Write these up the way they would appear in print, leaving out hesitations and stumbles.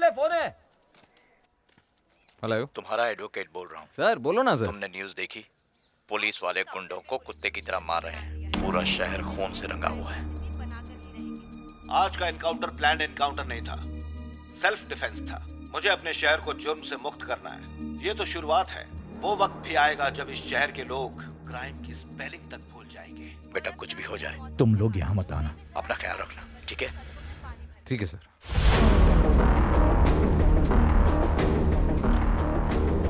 ले फोन है। हेलो, तुम्हारा एडवोकेट बोल रहा हूँ। सर बोलो ना सर। तुमने न्यूज़ देखी? पुलिस वाले गुंडों को कुत्ते की तरह मार रहे हैं। पूरा शहर खून से रंगा हुआ है। आज का एनकाउंटर प्लान एनकाउंटर नहीं था, सेल्फ डिफेंस था। मुझे अपने शहर को जुर्म से मुक्त करना है। ये तो शुरुआत है, वो वक्त भी आएगा जब इस शहर के लोग क्राइम की स्पेलिंग तक भूल जाएंगे। बेटा कुछ भी हो जाए तुम लोग यहाँ मत आना। अपना ख्याल रखना, ठीक है? ठीक है सर।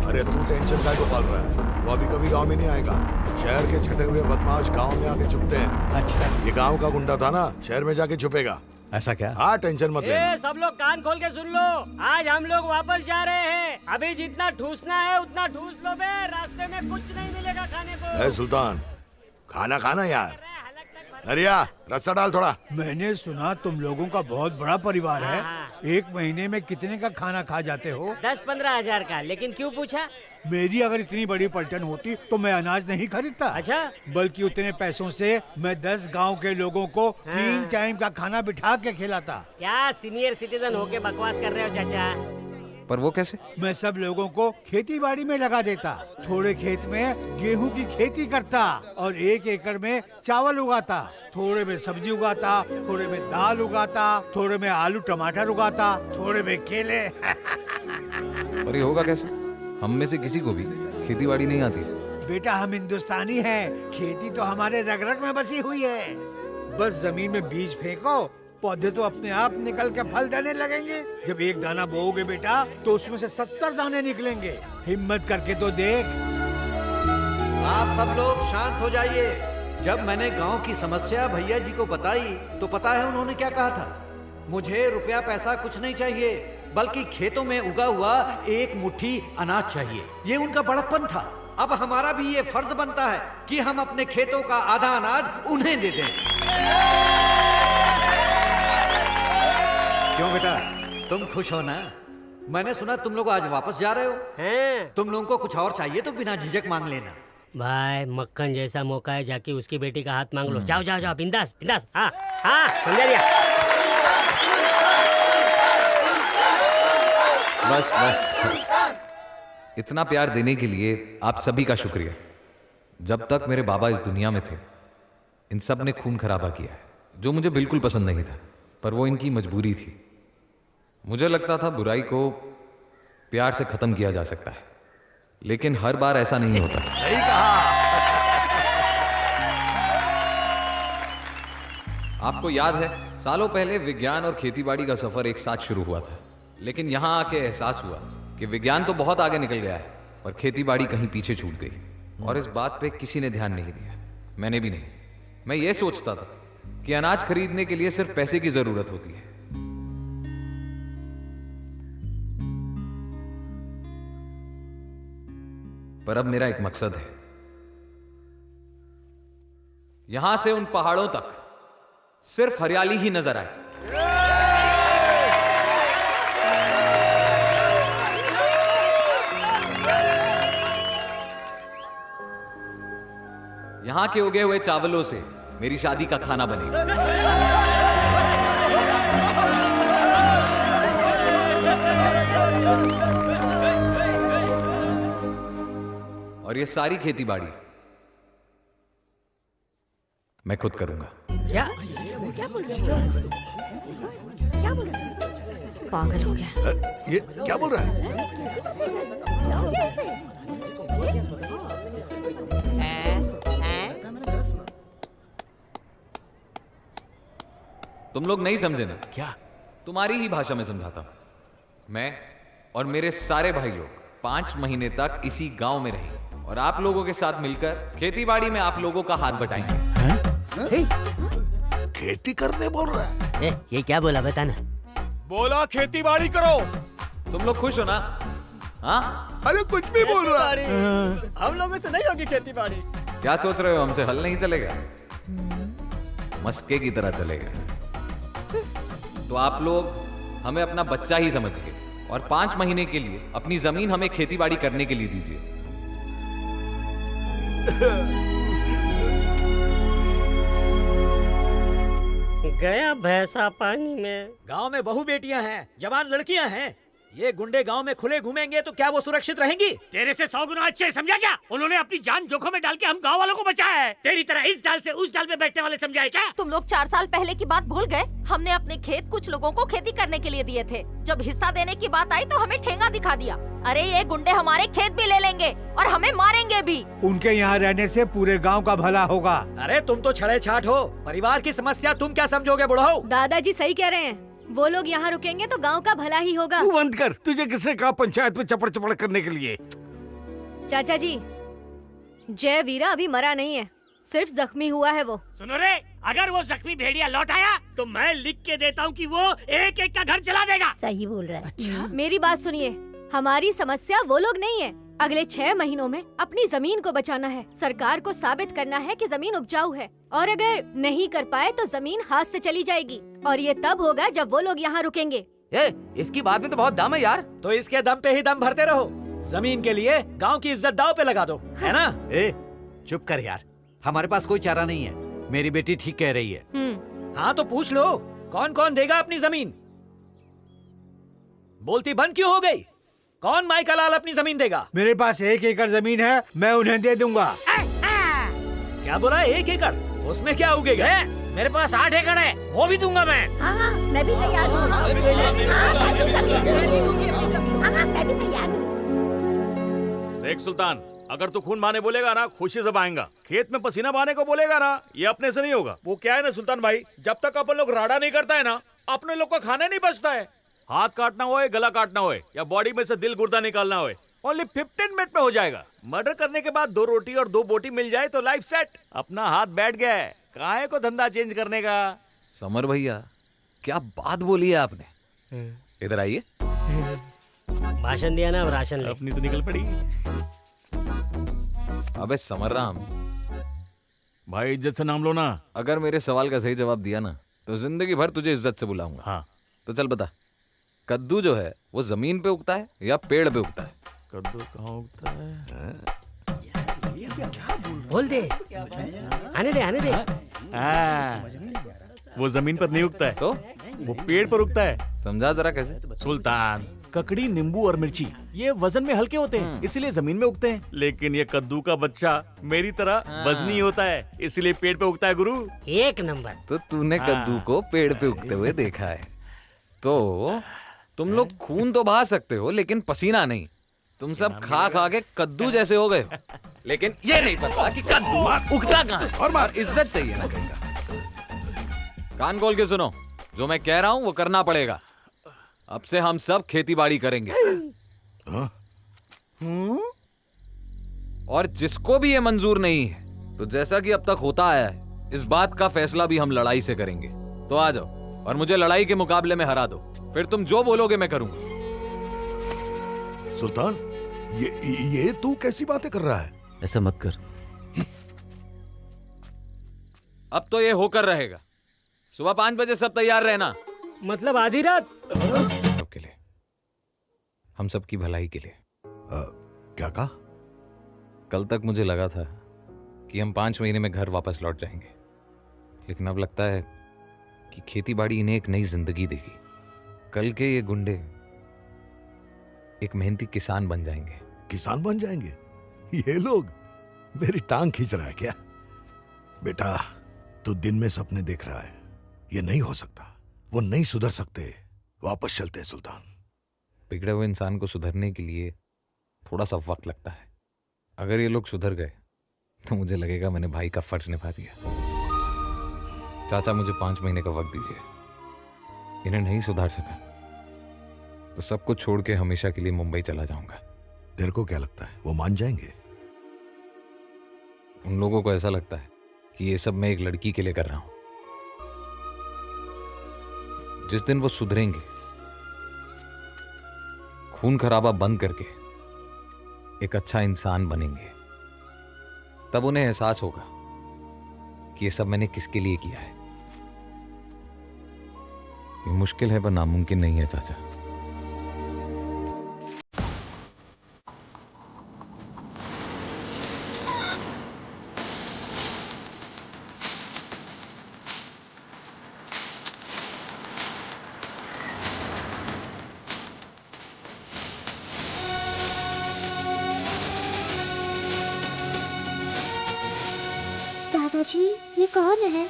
अरे तू टेंशन का पाल रहा है? वो अभी कभी गांव में नहीं आएगा। शहर के छटे हुए बदमाश गांव में आके छुपते हैं। अच्छा, ये गांव का गुंडा था ना, शहर में जाके छुपेगा। ऐसा क्या? हाँ, टेंशन मत ले। सब लोग कान खोल के सुन लो। आज हम लोग वापस जा रहे हैं। अभी जितना ठूसना है उतना ठूस लो बे। रास्ते में कुछ नहीं मिलेगा खाने को। ए सुल्तान, खाना खाना यार। नरिया, रस्सा डाल थोड़ा। मैंने सुना तुम लोगों का बहुत बड़ा परिवार है। हाँ। एक महीने में कितने का खाना खा जाते हो? 10-15 हजार का। लेकिन क्यों पूछा? मेरी अगर इतनी बड़ी पलटन होती तो मैं अनाज नहीं खरीदता। अच्छा, बल्कि उतने पैसों से मैं 10 गांव के लोगों को 3 टाइम का खाना बिठा के खिलाता। क्या सीनियर सिटीजन होके बकवास कर रहे हो चाचा? पर वो कैसे? मैं सब लोगों को खेती बाड़ी में लगा देता। थोड़े खेत में गेहूं की खेती करता और 1 एकड़ में चावल उगाता। थोड़े में सब्जी उगाता, थोड़े में दाल उगाता, थोड़े में आलू टमाटर उगाता, थोड़े में केले। पर ये होगा कैसे? हम में से किसी को भी खेती बाड़ी नहीं आती। बेटा हम हिंदुस्तानी हैं, खेती तो हमारे रग रग में बसी हुई है। बस जमीन में बीज फेंको, पौधे तो अपने आप निकल के फल देने लगेंगे। जब एक दाना बोओगे बेटा तो उसमें से 70 दाने निकलेंगे। हिम्मत करके तो देख। आप सब लोग शांत हो जाइए। जब मैंने गांव की समस्या भैया जी को बताई तो पता है उन्होंने क्या कहा था? मुझे रुपया पैसा कुछ नहीं चाहिए, बल्कि खेतों में उगा हुआ एक मुट्ठी अनाज चाहिए। ये उनका बड़कपन था। अब हमारा भी ये फर्ज बनता है कि हम अपने खेतों का आधा अनाज उन्हें दे दें। क्यों बेटा, तुम खुश हो ना? मैंने सुना तुम लोग आज वापस जा रहे हो। हैं? तुम लोगों को कुछ और चाहिए तो बिना झिझक मांग लेना। भाई मक्खन जैसा मौका है, जाके उसकी बेटी का हाथ मांग लो। जाओ जाओ जाओ, बिंदास बिंदास। हाँ हाँ, समझा दिया। बस बस बस। इतना प्यार देने के लिए आप सभी का शुक्रिया। जब तक मेरे बाबा इस दुनिया में थे, इन सब ने खून खराबा किया है, जो मुझे बिल्कुल पसंद नहीं था, पर वो इनकी मजबूरी थी। मुझे लगता था बुराई को प्यार से खत्म किया जा सकता है, लेकिन हर बार ऐसा नहीं होता। सही कहा। आपको याद है, सालों पहले विज्ञान और खेतीबाड़ी का सफर एक साथ शुरू हुआ था, लेकिन यहां आके एहसास हुआ कि विज्ञान तो बहुत आगे निकल गया है, पर खेतीबाड़ी कहीं पीछे छूट गई। और इस बात पे किसी ने ध्यान नहीं दिया, मैंने भी नहीं। मैं ये सोचता था कि अनाज खरीदने के लिए सिर्फ पैसे की जरूरत होती है, पर अब मेरा एक मकसद है। यहां से उन पहाड़ों तक सिर्फ हरियाली ही नजर आए। यहां के उगे हुए चावलों से मेरी शादी का खाना बनेगा। और ये सारी खेती बाड़ी मैं खुद करूंगा। क्या? पागल हो गया। ये क्या बोल रहा है? तुम लोग नहीं समझे ना? क्या? तुम्हारी ही भाषा में समझाता हूं। मैं और मेरे सारे भाई लोग 5 महीने तक इसी गांव में रहेंगे और आप लोगों के साथ मिलकर खेतीबाड़ी में आप लोगों का हाथ बटाएंगे। खेती करने बोल रहा है? ये क्या बोला, बताना। बोला खेती बाड़ी करो। तुम लोग खुश हो ना? हाँ? अरे कुछ भी बोल रहा है। हम लोगों से नहीं होगी खेती बाड़ी। क्या सोच रहे हो, हमसे हल नहीं चलेगा? मस्के की तरह चलेगा। तो आप लोग हमें अपना बच्चा ही समझिए और 5 महीने के लिए अपनी जमीन हमें खेतीबाड़ी करने के लिए दीजिए। गया भैंसा पानी में। गांव में बहु बेटियां हैं, जवान लड़कियां हैं, ये गुंडे गांव में खुले घूमेंगे तो क्या वो सुरक्षित रहेंगी? तेरे से 100 गुना अच्छे, समझा क्या? उन्होंने अपनी जान जोखिम में डाल के हम गांव वालों को बचाया है। तेरी तरह इस डाल से उस डाल पे बैठने वाले समझाए क्या? तुम लोग 4 साल पहले की बात भूल गए? हमने अपने खेत कुछ लोगों को खेती करने के लिए दिए थे। जब हिस्सा देने की बात आई तो हमें ठेंगा दिखा दिया। अरे ये गुंडे हमारे खेत भी ले लेंगे और हमें मारेंगे भी। उनके यहाँ रहने से पूरे गांव का भला होगा। अरे तुम तो छड़े छाट हो, परिवार की समस्या तुम क्या समझोगे बुढ़ो? दादाजी सही कह रहे हैं, वो लोग यहाँ रुकेंगे तो गांव का भला ही होगा। तू बंद कर, तुझे किसने कहा पंचायत में चपड़ चपड़ करने के लिए? चाचा जी, जय वीरा अभी मरा नहीं है, सिर्फ जख्मी हुआ है वो। सुनो रे, अगर वो जख्मी भेड़िया लौट आया तो मैं लिख के देता हूँ कि वो एक एक का घर चला देगा। सही बोल रहा है। अच्छा? मेरी बात सुनिए, हमारी समस्या वो लोग नहीं है। अगले 6 महीनों में अपनी जमीन को बचाना है। सरकार को साबित करना है कि जमीन उपजाऊ है, और अगर नहीं कर पाए तो जमीन हाथ से चली जाएगी, और ये तब होगा जब वो लोग यहाँ रुकेंगे। इसकी बात में तो बहुत दम है यार। तो इसके दम पे ही दम भरते रहो। जमीन के लिए गांव की इज्जत दांव पे लगा दो, है ना? चुप कर यार, हमारे पास कोई चारा नहीं है। मेरी बेटी ठीक कह रही है। हाँ तो पूछ लो, कौन कौन देगा अपनी जमीन? बोलती बंद क्यों हो गई? कौन माई का लाल अपनी जमीन देगा? मेरे पास 1 एकड़ जमीन है, मैं उन्हें दे दूंगा। क्या बोला? 1 एकड़? उसमें क्या उगेगा? मेरे पास 8 एकड़ है, वो भी दूंगा मैं। मैं भी तैयार हूँ। मैं भी दूंगी अपनी जमीन। मैं भी तैयार हूँ। देख सुल्तान, अगर तू खून बहाने बोलेगा ना, खुशी से बहाएगा। खेत में पसीना बहाने को बोलेगा ना, ये अपने से नहीं होगा। वो क्या है ना सुल्तान भाई, जब तक अपन लोग राडा नहीं करता है ना, अपने लोग का खाना नहीं बचता है। हाथ काटना होए, गला काटना होए, या बॉडी में से दिल गुर्दा निकालना होए, ओनली 15 मिनट में हो जाएगा। मर्डर करने के बाद 2 रोटी और 2 बोटी मिल जाए तो लाइफ सेट। अपना हाथ बैठ गया है, काहे को धंधा चेंज करने का। समर भैया, क्या बात बोली है आपने? इधर आइए। भाषण दिया ना, अब राशन ले। अपनी तो निकल पड़ी। अबे समर राम भाई, इज्जत से नाम लो ना। अगर मेरे सवाल का सही जवाब दिया ना तो जिंदगी भर तुझे इज्जत से बुलाऊंगा। हाँ तो चल बता, कद्दू जो है वो जमीन पे उगता है या पेड़ पे उगता है? कद्दू कहाँ उगता है? बोल दे, आने दे, आने दे। वो जमीन पर नहीं उगता है, तो वो पेड़ पर उगता है। समझा जरा कैसे? सुल्तान, ककड़ी, नींबू और मिर्ची ये वजन में हल्के होते हैं, इसलिए जमीन में उगते हैं। लेकिन ये कद्दू का बच्चा मेरी तरह वजनी होता है, इसलिए पेड़ पे उगता है गुरु। 1 नंबर। तो तूने कद्दू को पेड़ पे उगते हुए देखा है, तो तुम लोग खून तो बहा सकते हो लेकिन पसीना नहीं। तुम सब खा खा के कद्दू जैसे हो गए हो, लेकिन ये नहीं पता कि कद्दू उगता कहाँ है। और इज्जत चाहिए ना कहीं का। कान खोल के सुनो, जो मैं कह रहा हूं वो करना पड़ेगा। अब से हम सब खेती बाड़ी करेंगे। और जिसको भी ये मंजूर नहीं है, तो जैसा कि अब तक होता आया है, इस बात का फैसला भी हम लड़ाई से करेंगे। तो आ जाओ और मुझे लड़ाई के मुकाबले में हरा दो, फिर तुम जो बोलोगे मैं करूंगा। सुल्तान, ये तू कैसी बातें कर रहा है? ऐसा मत कर। अब तो ये होकर रहेगा। सुबह 5 बजे सब तैयार रहना। मतलब आधी रात? सबके लिए, हम सबकी भलाई के लिए। क्या कहा? कल तक मुझे लगा था कि हम 5 महीने में घर वापस लौट जाएंगे, लेकिन अब लगता है कि खेती बाड़ी इन्हें एक नई जिंदगी देगी। कल के ये गुंडे एक मेहनती किसान बन जाएंगे। किसान बन जाएंगे? ये लोग मेरी टांग खींच रहा है क्या? बेटा, तू दिन में सपने देख रहा है, ये नहीं हो सकता। वो नहीं सुधर सकते। वापस चलते हैं सुल्तान। बिगड़े हुए इंसान को सुधरने के लिए थोड़ा सा वक्त लगता है। अगर ये लोग सुधर गए तो मुझे लगेगा मैंने भाई का फर्ज निभा दिया। चाचा, मुझे 5 महीने का वक्त दीजिए। इन्हें नहीं सुधार सका तो सब कुछ छोड़ के हमेशा के लिए मुंबई चला जाऊंगा। तेरे को क्या लगता है वो मान जाएंगे? उन लोगों को ऐसा लगता है कि ये सब मैं एक लड़की के लिए कर रहा हूं। जिस दिन वो सुधरेंगे, खून खराबा बंद करके एक अच्छा इंसान बनेंगे, तब उन्हें एहसास होगा कि ये सब मैंने किसके लिए किया है। ये मुश्किल है पर नामुमकिन नहीं है चाचा। चाची, ये कौन है?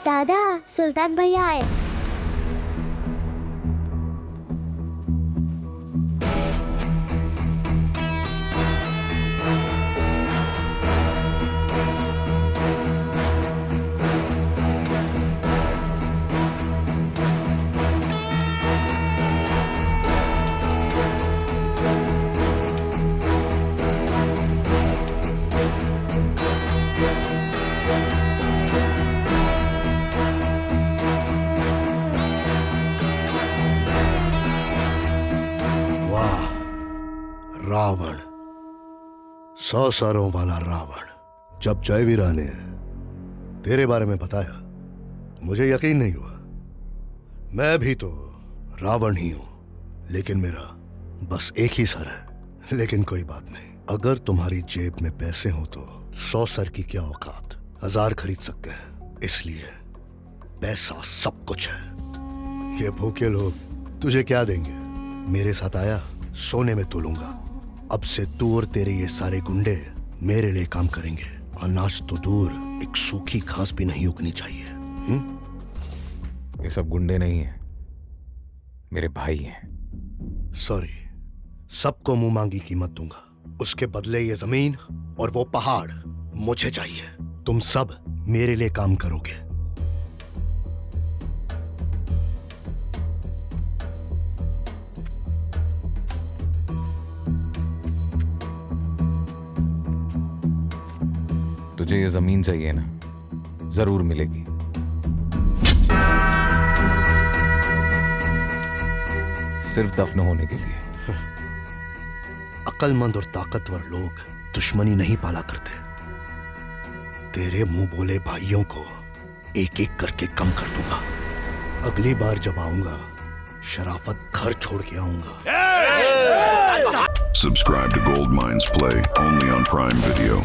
दादा, सुल्तान भैया आए। रावण, 100 सरों वाला रावण। जब जयवीरा ने तेरे बारे में बताया, मुझे यकीन नहीं हुआ। मैं भी तो रावण ही हूं, लेकिन मेरा बस एक ही सर है। लेकिन कोई बात नहीं, अगर तुम्हारी जेब में पैसे हो तो 100 सर की क्या औकात, 1000 खरीद सकते हैं। इसलिए पैसा सब कुछ है। ये भूखे लोग तुझे क्या देंगे? मेरे साथ आया, सोने में तोलूंगा। अब से तू और तेरे ये सारे गुंडे मेरे लिए काम करेंगे। अनाज तो दूर, एक सूखी घास भी नहीं उगनी चाहिए। ये सब गुंडे नहीं हैं, मेरे भाई हैं। सॉरी, सबको मुंह मांगी कीमत दूंगा। उसके बदले ये जमीन और वो पहाड़ मुझे चाहिए। तुम सब मेरे लिए काम करोगे। तुझे ये जमीन चाहिए ना, जरूर मिलेगी। सिर्फ दफन होने के लिए। अक्लमंद और ताकतवर लोग दुश्मनी नहीं पाला करते। तेरे मुंह बोले भाइयों को एक एक करके कम कर दूंगा। अगली बार जब आऊंगा, शराफत घर छोड़ के आऊंगा। Subscribe to Gold Mines Play only on Prime Video.